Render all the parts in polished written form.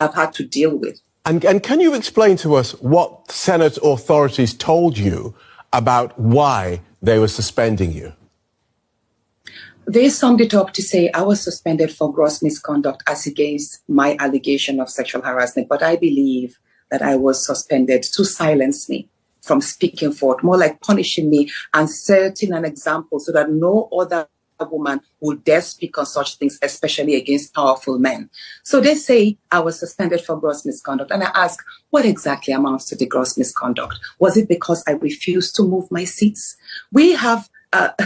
I've had to deal with. And can you explain to us what Senate authorities told you about why they were suspending you? They summed it up to say I was suspended for gross misconduct as against my allegation of sexual harassment. But I believe that I was suspended to silence me from speaking forth, more like punishing me and setting an example so that no other woman would dare speak on such things, especially against powerful men. So they say I was suspended for gross misconduct. And I ask, what exactly amounts to the gross misconduct? Was it because I refused to move my seats? We have, there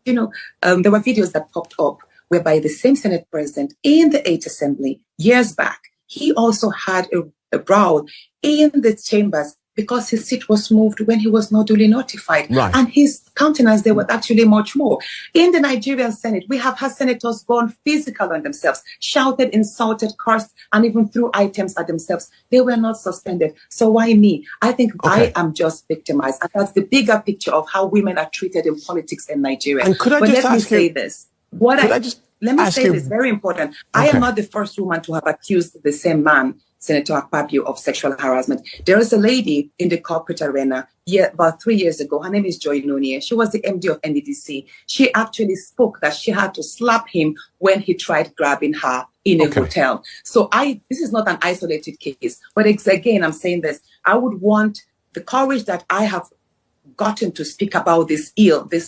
were videos that popped up whereby the same Senate president in the 8th Assembly years back, he also had a brawl in the chambers because his seat was moved when he was not duly notified. Right. And his countenance, there was actually much more. In the Nigerian Senate, we have had senators gone physical on themselves, shouted, insulted, cursed, and even threw items at themselves. They were not suspended. So why me? I think I am just victimized. And that's the bigger picture of how women are treated in politics in Nigeria. And could I but just let me ask you, say this. Let me say this, very important. I am not the first woman to have accused the same man, Senator Akpoti, of sexual harassment. There is a lady in the corporate arena about 3 years ago. Her name is Joy Nonia. She was the MD of NDDC. She actually spoke that she had to slap him when he tried grabbing her in a hotel. So this is not an isolated case. But again, I'm saying this. I would want the courage that I have gotten to speak about this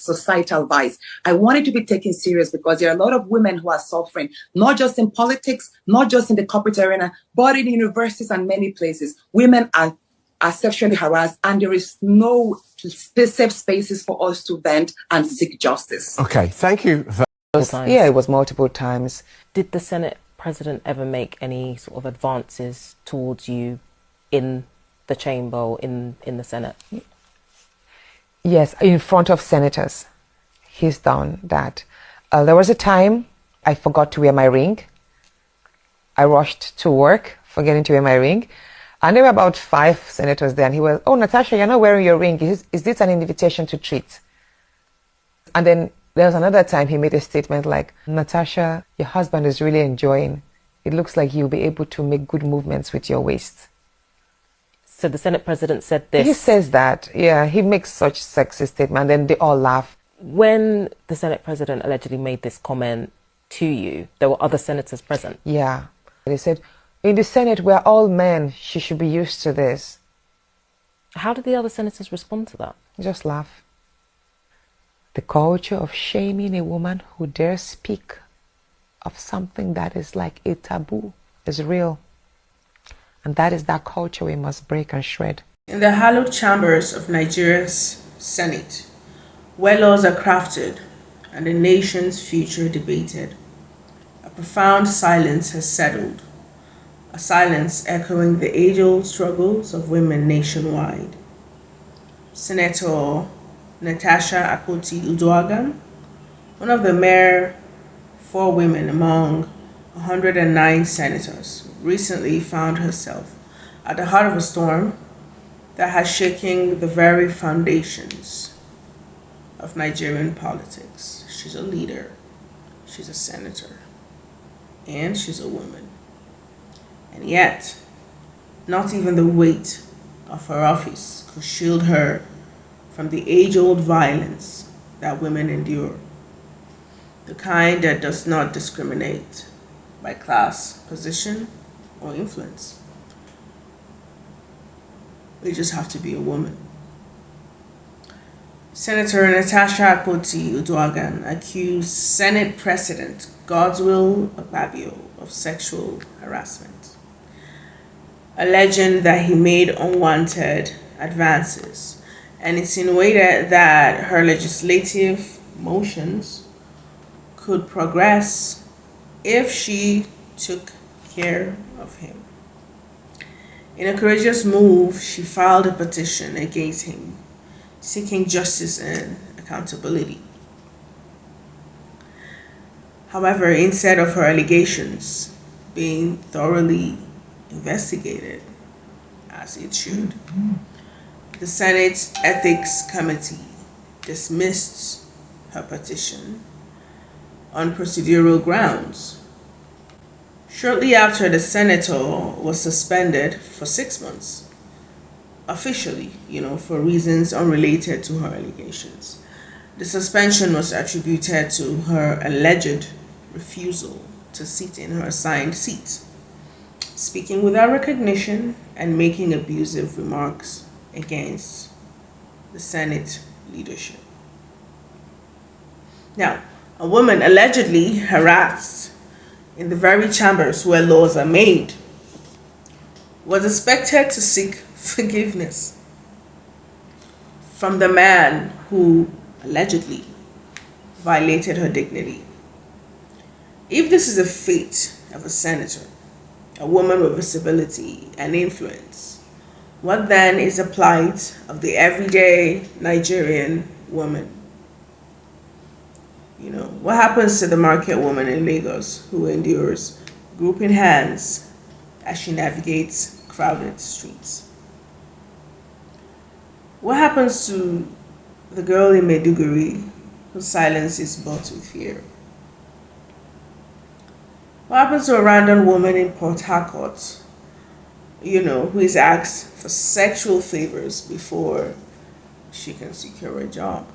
societal vice. I want it to be taken serious because there are a lot of women who are suffering, not just in politics, not just in the corporate arena, but in universities and many places. Women are sexually harassed and there is no safe spaces for us to vent and seek justice. Okay, thank you. Yeah, it was multiple times. Did the Senate president ever make any sort of advances towards you in the chamber or in the Senate? Yes, in front of senators. He's done that. There was a time I forgot to wear my ring. I rushed to work, forgetting to wear my ring. And there were about 5 senators there. And he was, "Oh, Natasha, you're not wearing your ring. Is this an invitation to treat?" And then there was another time he made a statement like, "Natasha, your husband is really enjoying. It looks like you'll be able to make good movements with your waist." So the Senate president said this. He says that, yeah, he makes such sexist statement, and they all laugh. When the Senate president allegedly made this comment to you, there were other senators present. Yeah. They said, "In the Senate, we're all men. She should be used to this." How did the other senators respond to that? Just laugh. The culture of shaming a woman who dares speak of something that is like a taboo is real. And that is that culture we must break and shred. In the hallowed chambers of Nigeria's Senate, where laws are crafted and the nation's future debated, a profound silence has settled, a silence echoing the age-old struggles of women nationwide. Senator Natasha Akpoti Uduaghan, one of the mere 4 women among 109 senators, recently found herself at the heart of a storm that has shaken the very foundations of Nigerian politics. She's a leader, she's a senator, and she's a woman. And yet, not even the weight of her office could shield her from the age-old violence that women endure, the kind that does not discriminate by class, position, or influence. We just have to be a woman. Senator Natasha Akpoti Uduaghan accused Senate President Godswill Akpabio of sexual harassment, alleging that he made unwanted advances and insinuated that her legislative motions could progress if she took care of him. In a courageous move, she filed a petition against him, seeking justice and accountability. However, instead of her allegations being thoroughly investigated, as it should, the Senate's Ethics Committee dismissed her petition on procedural grounds. Shortly after, the senator was suspended for 6 months, officially, for reasons unrelated to her allegations. The suspension was attributed to her alleged refusal to sit in her assigned seat, speaking without recognition and making abusive remarks against the Senate leadership. Now, a woman allegedly harassed in the very chambers where laws are made was expected to seek forgiveness from the man who allegedly violated her dignity. If this is the fate of a senator, a woman with visibility and influence, what then is the plight of the everyday Nigerian woman? What happens to the market woman in Lagos who endures groping hands as she navigates crowded streets? What happens to the girl in Maiduguri whose silence is bought with fear? What happens to a random woman in Port Harcourt, who is asked for sexual favors before she can secure a job?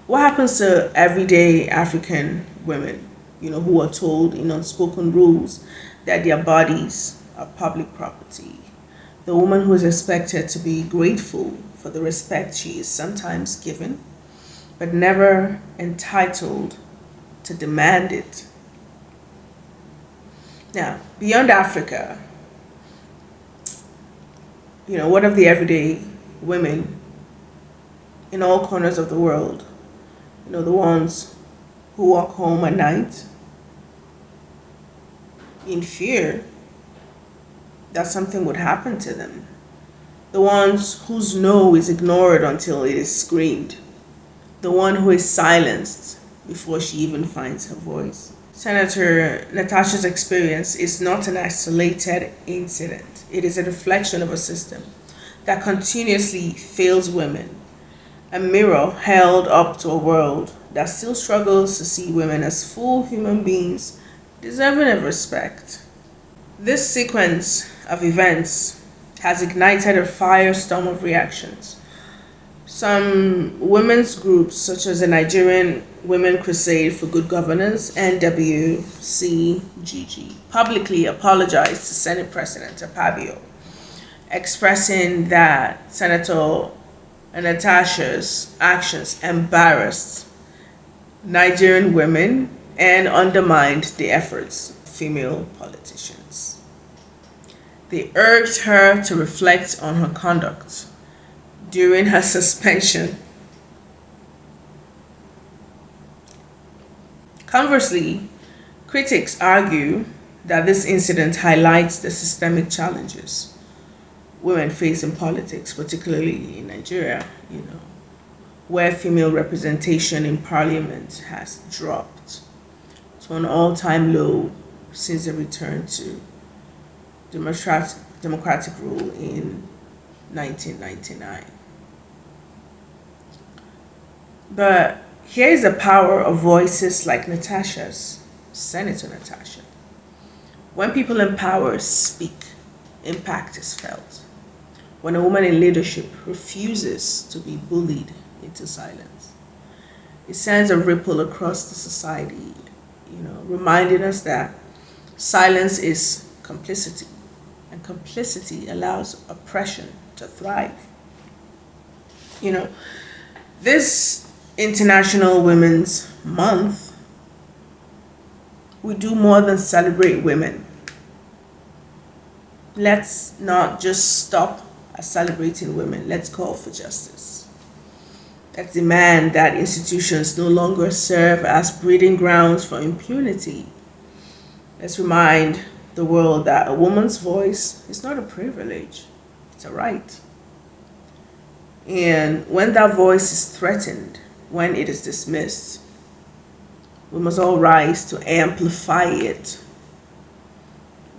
What happens to everyday African women, who are told in unspoken rules that their bodies are public property? The woman who is expected to be grateful for the respect she is sometimes given, but never entitled to demand it. Now, beyond Africa, what of the everyday women in all corners of the world? The ones who walk home at night in fear that something would happen to them. The ones whose no is ignored until it is screamed. The one who is silenced before she even finds her voice. Senator Natasha's experience is not an isolated incident. It is a reflection of a system that continuously fails women, a mirror held up to a world that still struggles to see women as full human beings deserving of respect. This sequence of events has ignited a firestorm of reactions. Some women's groups, such as the Nigerian Women Crusade for Good Governance, NWCGG, publicly apologized to Senate President Akpoti, expressing that Senator Natasha's actions embarrassed Nigerian women and undermined the efforts of female politicians. They urged her to reflect on her conduct during her suspension. Conversely, critics argue that this incident highlights the systemic challenges women face in politics, particularly in Nigeria, where female representation in parliament has dropped to an all-time low since the return to democratic rule in 1999. But here is the power of voices like Natasha's, Senator Natasha. When people in power speak, impact is felt. When a woman in leadership refuses to be bullied into silence, it sends a ripple across the society, reminding us that silence is complicity, and complicity allows oppression to thrive. This International Women's Month, we do more than celebrate women. Let's not just stop at celebrating women. Let's call for justice. Let's demand that institutions no longer serve as breeding grounds for impunity. Let's remind the world that a woman's voice is not a privilege, it's a right. And when that voice is threatened, when it is dismissed, we must all rise to amplify it.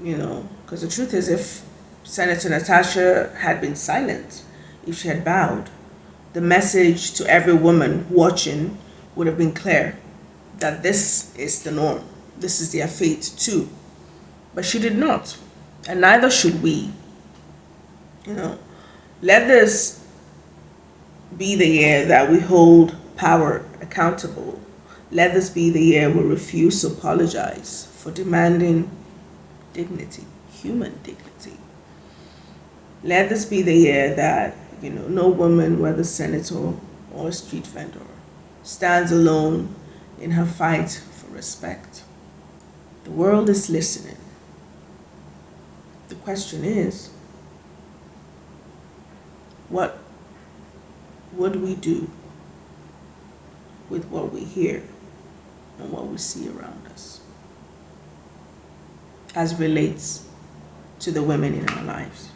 Because the truth is, if Senator Natasha had been silent, if she had bowed, the message to every woman watching would have been clear that this is the norm. This is their fate too. But she did not, and neither should we. You know, let this be the year that we hold power accountable. Let this be the year we refuse to apologize for demanding dignity, human dignity. Let this be the year that, no woman, whether senator or a street vendor, stands alone in her fight for respect. The world is listening. The question is, what would we do with what we hear and what we see around us as relates to the women in our lives?